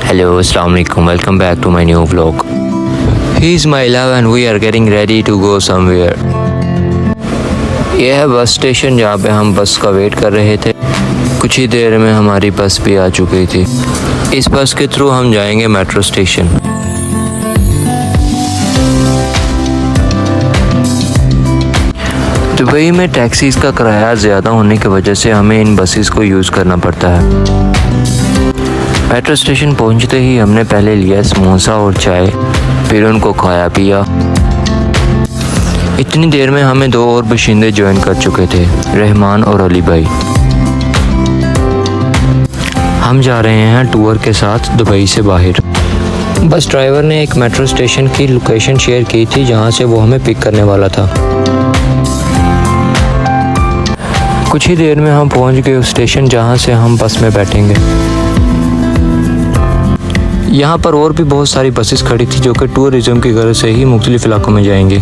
Hello, Assalamu alaikum. Welcome back to my new vlog. He is my love and we are getting ready to go somewhere. यह है bus station जहाँ पे हम बस का wait कर रहे थे। कुछ ही देर में हमारी बस भी आ चुकी थी। इस बस के थ्रू हम जाएंगे मेट्रो स्टेशन। दुबई में टैक्सीज का किराया ज़्यादा होने की वजह से हमें इन बसेस को यूज़ करना पड़ता है। मेट्रो स्टेशन पहुंचते ही हमने पहले लिया समोसा और चाय, फिर उनको खाया पिया। इतनी देर में हमें दो और बाशिंदे ज्वाइन कर चुके थे, रहमान और अली भाई। हम जा रहे हैं टूर के साथ दुबई से बाहर। बस ड्राइवर ने एक मेट्रो स्टेशन की लोकेशन शेयर की थी जहां से वो हमें पिक करने वाला था। कुछ ही देर में हम पहुंच गए उस स्टेशन जहां से हम बस में बैठेंगे। यहाँ पर और भी बहुत सारी बसेस खड़ी थी जो कि टूरिज्म की गर्ज से ही मुख्तलिफ इलाकों में जाएंगी।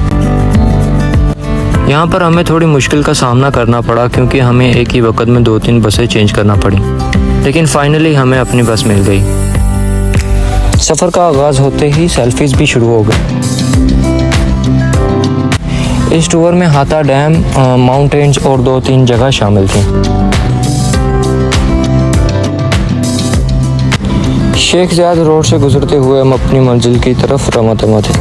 यहाँ पर हमें थोड़ी मुश्किल का सामना करना पड़ा क्योंकि हमें एक ही वक्त में 2-3 बसें चेंज करना पड़ी, लेकिन फाइनली हमें अपनी बस मिल गई। सफ़र का आगाज़ होते ही सेल्फीज भी शुरू हो गए। इस टूर में हाथा डैम, माउंटेन्स और 2-3 जगह शामिल थी। शेख ज़ायद रोड से गुजरते हुए हम अपनी मंजिल की तरफ रवाना थे।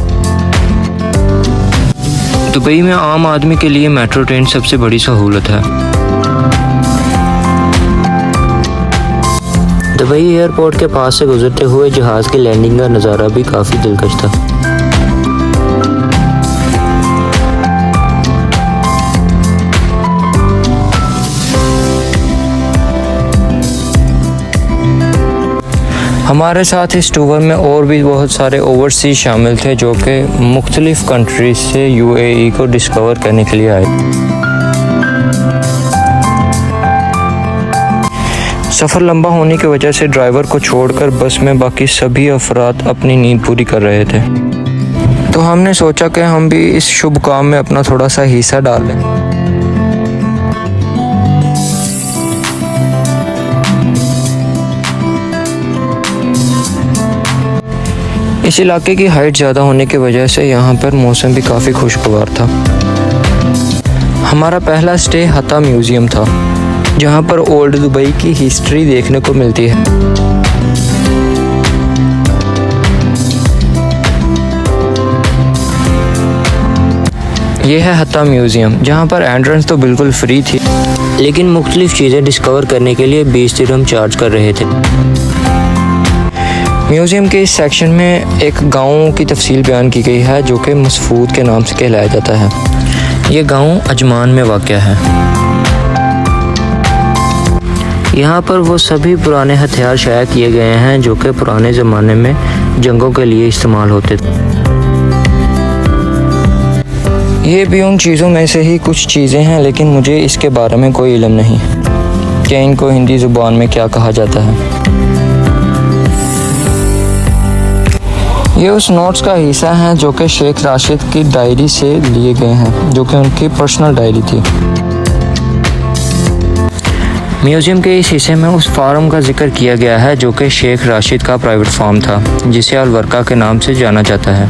दुबई में आम आदमी के लिए मेट्रो ट्रेन सबसे बड़ी सहूलत है। दुबई एयरपोर्ट के पास से गुजरते हुए जहाज़ की लैंडिंग का नज़ारा भी काफ़ी दिलकश था। हमारे साथ इस टूर में और भी बहुत सारे ओवरसीज शामिल थे जो कि मुख्तलिफ कंट्रीज से यूएई को डिस्कवर करने के लिए आए। सफ़र लंबा होने की वजह से ड्राइवर को छोड़कर बस में बाकी सभी अफराद अपनी नींद पूरी कर रहे थे, तो हमने सोचा कि हम भी इस शुभ काम में अपना थोड़ा सा हिस्सा डाल लें। इस इलाके की हाइट ज़्यादा होने की वजह से यहाँ पर मौसम भी काफ़ी खुशगवार था। हमारा पहला स्टे हाथा म्यूज़ियम था जहाँ पर ओल्ड दुबई की हिस्ट्री देखने को मिलती है। यह है हाथा म्यूज़ियम जहाँ पर एंट्रेंस तो बिल्कुल फ्री थी, लेकिन मुख्तलिफ चीज़ें डिस्कवर करने के लिए 20 दिरहम चार्ज कर रहे थे। म्यूज़ियम के इस सेक्शन में एक गांव की तफसील बयान की गई है जो कि मसफूद के नाम से कहलाया जाता है। ये गांव अजमान में वाक़या है। यहाँ पर वो सभी पुराने हथियार शाया किए गए हैं जो कि पुराने ज़माने में जंगों के लिए इस्तेमाल होते थे। ये भी उन चीज़ों में से ही कुछ चीज़ें हैं, लेकिन मुझे इसके बारे में कोई इल्म नहीं कि इनको हिंदी ज़ुबान में क्या कहा जाता है। ये उस नोट्स का हिस्सा हैं जो कि शेख राशिद की डायरी से लिए गए हैं, जो कि उनकी पर्सनल डायरी थी। म्यूज़ियम के इस हिस्से में उस फार्म का जिक्र किया गया है जो कि शेख राशिद का प्राइवेट फार्म था, जिसे अलवर्का के नाम से जाना जाता है।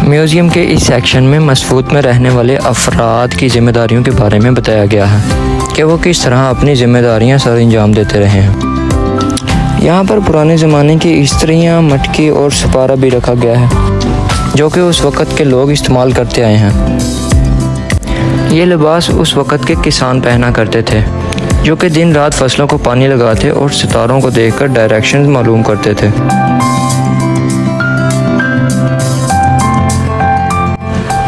म्यूज़ियम के इस सेक्शन में मसफूद में रहने वाले अफराद की जिम्मेदारियों के बारे में बताया गया है कि वो किस तरह अपनी जिम्मेदारियां सर अंजाम देते रहे हैं। यहाँ पर पुराने ज़माने की इस्त्रियाँ, मटकी और सपारा भी रखा गया है जो कि उस वक़्त के लोग इस्तेमाल करते आए हैं। ये लिबास उस वक़्त के किसान पहना करते थे जो कि दिन रात फसलों को पानी लगाते और सितारों को देखकर डायरेक्शन मालूम करते थे।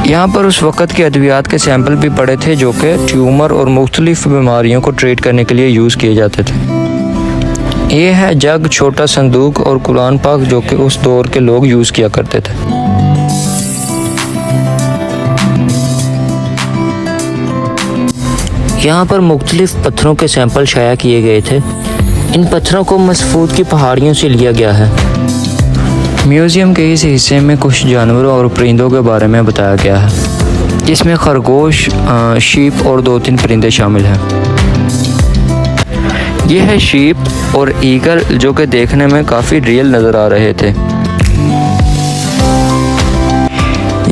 यहाँ पर उस वक़्त के अद्वियात के सैंपल भी पड़े थे जो कि ट्यूमर और मुख्तलिफ बीमारियों को ट्रीट करने के लिए यूज़ किए जाते थे। ये है जग, छोटा संदूक और कुरान पाक जो कि उस दौर के लोग यूज़ किया करते थे। यहाँ पर मुख्तलिफ पत्थरों के सैंपल शाया किए गए थे। इन पत्थरों को मसफूद की पहाड़ियों से लिया गया है। म्यूज़ियम के इस हिस्से में कुछ जानवरों और परिंदों के बारे में बताया गया है। जिसमें खरगोश, शीप और 2-3 परिंदे शामिल हैं। ये है शीप और ईगल, जो कि देखने में काफ़ी रियल नज़र आ रहे थे।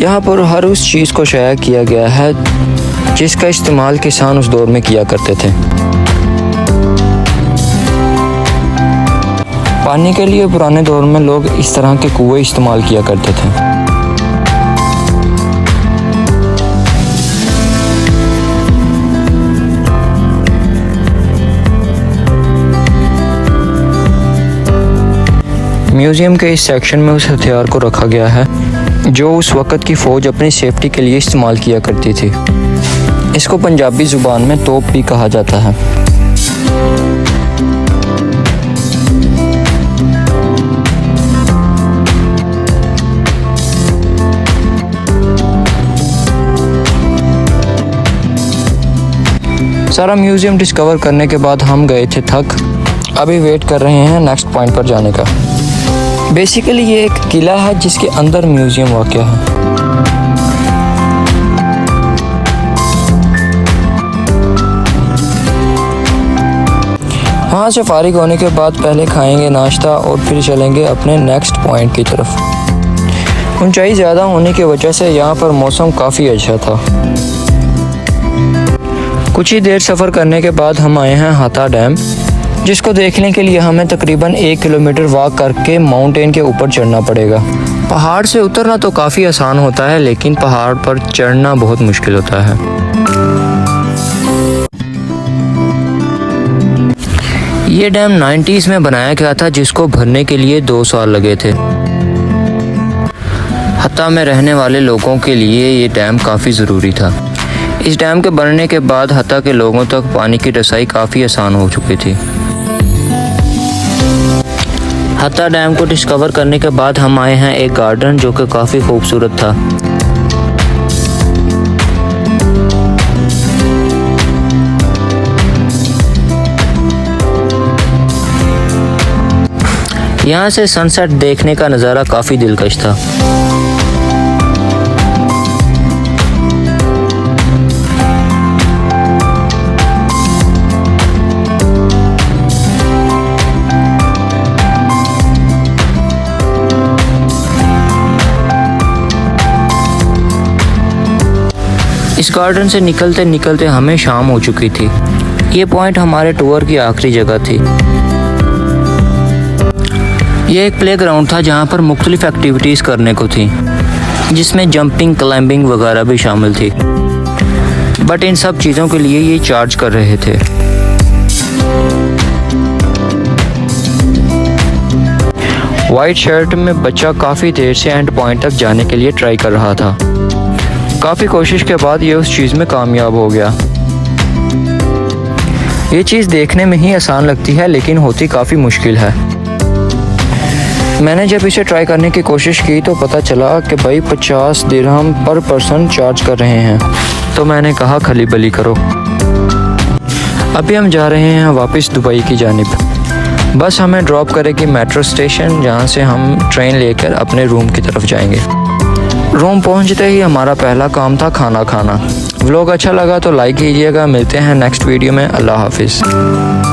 यहाँ पर हर उस चीज़ को शाया किया गया है जिसका इस्तेमाल किसान उस दौर में किया करते थे। पानी के लिए पुराने दौर में लोग इस तरह के कुएं इस्तेमाल किया करते थे। म्यूज़ियम के इस सेक्शन में उस हथियार को रखा गया है जो उस वक़्त की फ़ौज अपनी सेफ्टी के लिए इस्तेमाल किया करती थी। इसको पंजाबी ज़ुबान में तोप भी कहा जाता है। सारा म्यूज़ियम डिस्कवर करने के बाद हम गए थे थक। अभी वेट कर रहे हैं नेक्स्ट पॉइंट पर जाने का। बेसिकली ये एक किला है जिसके अंदर म्यूज़ियम वाक़ है। वहाँ से फारिग होने के बाद पहले खाएंगे नाश्ता और फिर चलेंगे अपने नेक्स्ट पॉइंट की तरफ। ऊंचाई ज़्यादा होने की वजह से यहाँ पर मौसम काफ़ी अच्छा था। कुछ ही देर सफ़र करने के बाद हम आए हैं हाथा डैम, जिसको देखने के लिए हमें तकरीबन 1 किलोमीटर वॉक करके माउंटेन के ऊपर चढ़ना पड़ेगा। पहाड़ से उतरना तो काफ़ी आसान होता है, लेकिन पहाड़ पर चढ़ना बहुत मुश्किल होता है। ये डैम 90s में बनाया गया था, जिसको भरने के लिए 2 साल लगे थे। हाथा में रहने वाले लोगों के लिए ये डैम काफ़ी ज़रूरी था। इस डैम के बनने के बाद हाथा के लोगों तक पानी की रसाई काफ़ी आसान हो चुकी थी। हाथा डैम को डिस्कवर करने के बाद हम आए हैं एक गार्डन जो कि काफ़ी खूबसूरत था। यहाँ से सनसेट देखने का नज़ारा काफ़ी दिलकश था। इस गार्डन से निकलते निकलते हमें शाम हो चुकी थी। ये पॉइंट हमारे टूर की आखिरी जगह थी। ये एक प्लेग्राउंड था जहाँ पर मुख्तलिफ एक्टिविटीज़ करने को थी, जिसमें जंपिंग, क्लाइंबिंग वगैरह भी शामिल थी। बट इन सब चीज़ों के लिए ये चार्ज कर रहे थे। वाइट शर्ट में बच्चा काफ़ी देर से एंड पॉइंट तक जाने के लिए ट्राई कर रहा था। काफ़ी कोशिश के बाद ये उस चीज़ में कामयाब हो गया। ये चीज़ देखने में ही आसान लगती है, लेकिन होती काफ़ी मुश्किल है। मैंने जब इसे ट्राई करने की कोशिश की तो पता चला कि भाई 50 दिरहम पर पर्सन चार्ज कर रहे हैं। तो मैंने कहा खली बली करो। अभी हम जा रहे हैं वापस दुबई की जानिब। बस हमें ड्रॉप करेगी मेट्रो स्टेशन, जहाँ से हम ट्रेन लेकर अपने रूम की तरफ जाएंगे। रूम पहुंचते ही हमारा पहला काम था खाना खाना। व्लॉग अच्छा लगा तो लाइक कीजिएगा। मिलते हैं नेक्स्ट वीडियो में। अल्लाह हाफिज़।